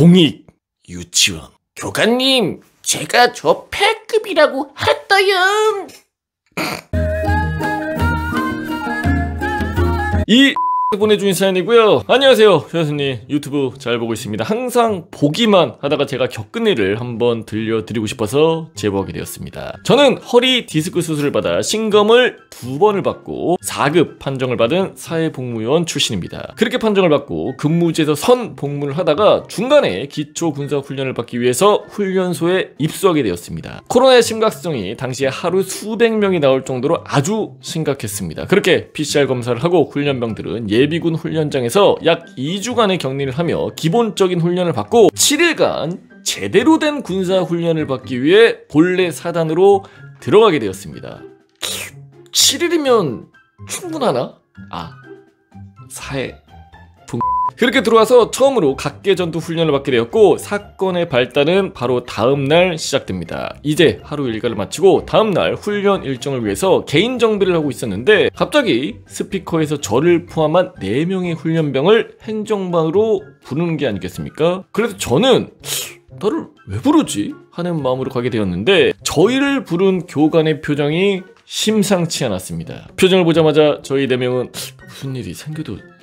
공익 유치원. 교관님, 제가 저 패급이라고 했어요. 이 보내주신 사연이고요. 안녕하세요, 효선님. 유튜브 잘 보고 있습니다. 항상 보기만 하다가 제가 겪은 일을 한번 들려드리고 싶어서 제보하게 되었습니다. 저는 허리 디스크 수술을 받아 신검을 2번을 받고 4급 판정을 받은 사회복무요원 출신입니다. 그렇게 판정을 받고 근무지에서 선 복무를 하다가 중간에 기초군사훈련을 받기 위해서 훈련소에 입소하게 되었습니다. 코로나의 심각성이 당시에 하루 수백 명이 나올 정도로 아주 심각했습니다. 그렇게 PCR 검사를 하고 훈련병들은 예비군 훈련장에서 약 2주간의 격리를 하며 기본적인 훈련을 받고 7일간 제대로 된 군사훈련을 받기 위해 본래 사단으로 들어가게 되었습니다. 7일이면 충분하나? 그렇게 들어와서 처음으로 각계전투 훈련을 받게 되었고 사건의 발단은 바로 다음날 시작됩니다. 이제 하루 일과를 마치고 다음날 훈련 일정을 위해서 개인 정비를 하고 있었는데 갑자기 스피커에서 저를 포함한 4명의 훈련병을 행정반으로 부르는 게 아니겠습니까? 그래서 저는 나를 왜 부르지? 하는 마음으로 가게 되었는데 저희를 부른 교관의 표정이 심상치 않았습니다. 표정을 보자마자 저희 4명은 무슨 일이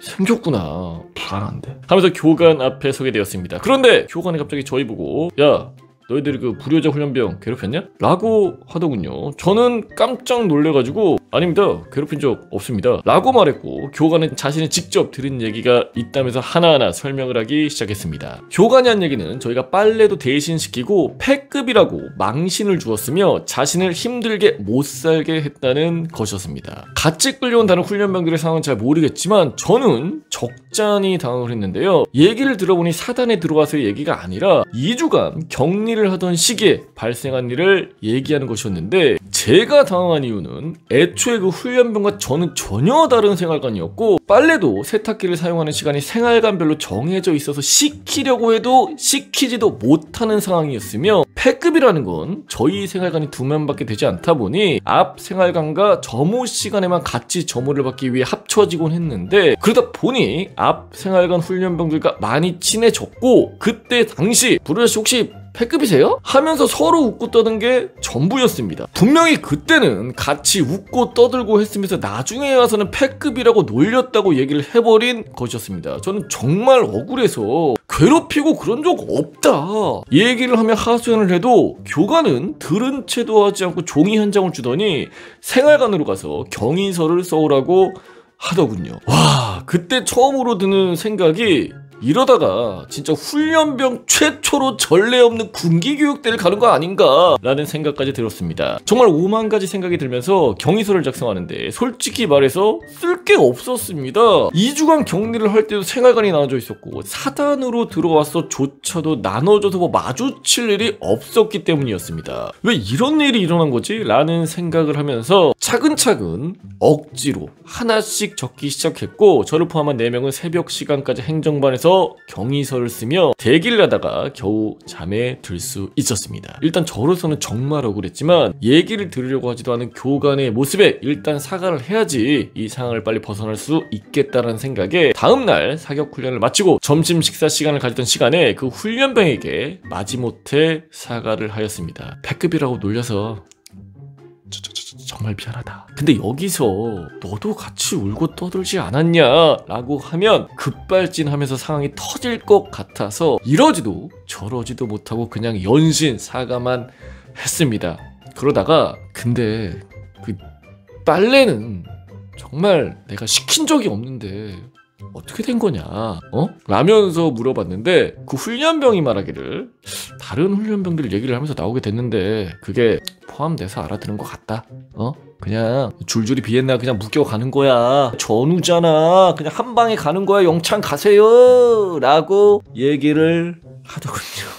생겼구나, 불안한데 하면서 교관 앞에 서게 되었습니다. 그런데 교관이 갑자기 저희 보고 야, 너희들이 그 불효자 훈련병 괴롭혔냐? 라고 하더군요. 저는 깜짝 놀래가지고 아닙니다, 괴롭힌 적 없습니다 라고 말했고 교관은 자신이 직접 들은 얘기가 있다면서 하나하나 설명을 하기 시작했습니다. 교관이 한 얘기는 저희가 빨래도 대신 시키고 패급이라고 망신을 주었으며 자신을 힘들게 못 살게 했다는 것이었습니다. 같이 끌려온 다른 훈련병들의 상황은 잘 모르겠지만 저는 적잖이 당황을 했는데요. 얘기를 들어보니 사단에 들어와서의 얘기가 아니라 2주간 격리를 하던 시기에 발생한 일을 얘기하는 것이었는데 제가 당황한 이유는 애초에 그 훈련병과 저는 전혀 다른 생활관이었고 빨래도 세탁기를 사용하는 시간이 생활관별로 정해져 있어서 시키려고 해도 시키지도 못하는 상황이었으며 패급이라는 건 저희 생활관이 2명밖에 되지 않다 보니 앞 생활관과 점호 시간에만 같이 점호를 받기 위해 합쳐지곤 했는데 그러다 보니 앞 생활관 훈련병들과 많이 친해졌고 그때 당시 부르자씨 혹시 패급이세요? 하면서 서로 웃고 떠든 게 전부였습니다. 분명히 그때는 같이 웃고 떠들고 했으면서 나중에 와서는 패급이라고 놀렸다고 얘기를 해버린 것이었습니다. 저는 정말 억울해서 괴롭히고 그런 적 없다 얘기를 하며 하소연을 해도 교관은 들은 채도 하지 않고 종이 한 장을 주더니 생활관으로 가서 경위서를 써오라고 하더군요. 와, 그때 처음으로 드는 생각이 이러다가 진짜 훈련병 최초로 전례 없는 군기교육대를 가는 거 아닌가 라는 생각까지 들었습니다. 정말 오만 가지 생각이 들면서 경위서를 작성하는데 솔직히 말해서 쓸 게 없었습니다. 2주간 격리를 할 때도 생활관이 나눠져 있었고 사단으로 들어와서 조차도 나눠져서 마주칠 일이 없었기 때문이었습니다. 왜 이런 일이 일어난 거지? 라는 생각을 하면서 차근차근 억지로 하나씩 적기 시작했고 저를 포함한 4명은 새벽 시간까지 행정반에서 경위서를 쓰며 대기를 하다가 겨우 잠에 들 수 있었습니다. 일단 저로서는 정말 억울했지만 얘기를 들으려고 하지도 않은 교관의 모습에 일단 사과를 해야지 이 상황을 빨리 벗어날 수 있겠다라는 생각에 다음날 사격 훈련을 마치고 점심 식사 시간을 가졌던 시간에 그 훈련병에게 마지못해 사과를 하였습니다. 패급이라고 놀려서 정말 미안하다. 근데 여기서 너도 같이 울고 떠들지 않았냐? 라고 하면 급발진하면서 상황이 터질 것 같아서 이러지도 저러지도 못하고 그냥 연신 사과만 했습니다. 그러다가 근데 그 빨래는 정말 내가 시킨 적이 없는데 어떻게 된 거냐? 라면서 물어봤는데 그 훈련병이 말하기를 다른 훈련병들 얘기를 하면서 나오게 됐는데 그게 포함돼서 알아들은 것 같다. 그냥 줄줄이 비엔나 그냥 묶여가는 거야. 전우잖아. 그냥 한 방에 가는 거야. 영창 가세요. 라고 얘기를 하더군요.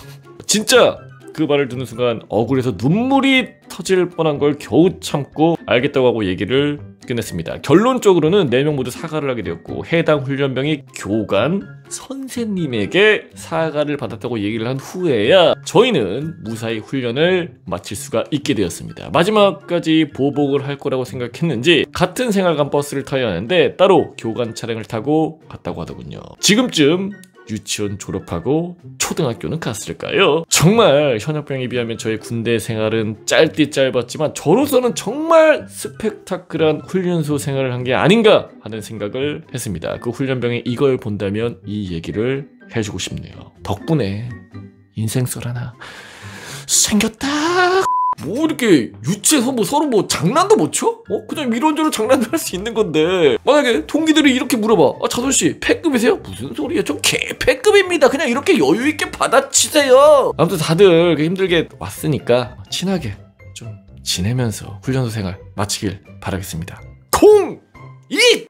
진짜 그 말을 듣는 순간 억울해서 눈물이 터질 뻔한 걸 겨우 참고 알겠다고 하고 얘기를 끝냈습니다. 결론적으로는 4명 모두 사과를 하게 되었고 해당 훈련병이 교관 선생님에게 사과를 받았다고 얘기를 한 후에야 저희는 무사히 훈련을 마칠 수가 있게 되었습니다. 마지막까지 보복을 할 거라고 생각했는지 같은 생활관 버스를 타야 하는데 따로 교관 차량을 타고 갔다고 하더군요. 지금쯤 유치원 졸업하고 초등학교는 갔을까요? 정말 현역병에 비하면 저의 군대 생활은 짧디 짧았지만 저로서는 정말 스펙타클한 훈련소 생활을 한 게 아닌가 하는 생각을 했습니다. 그 훈련병에 이걸 본다면 이 얘기를 해주고 싶네요. 덕분에 인생썰 하나 생겼다. 뭐 이렇게 유치해서 뭐 서로 뭐 장난도 못 쳐? 그냥 이런저런 장난도 할 수 있는 건데 만약에 동기들이 이렇게 물어봐. 자솔씨 패급이세요? 무슨 소리야? 좀 개패급입니다. 그냥 이렇게 여유있게 받아치세요. 아무튼 다들 힘들게 왔으니까 친하게 좀 지내면서 훈련소 생활 마치길 바라겠습니다. 콩! 이!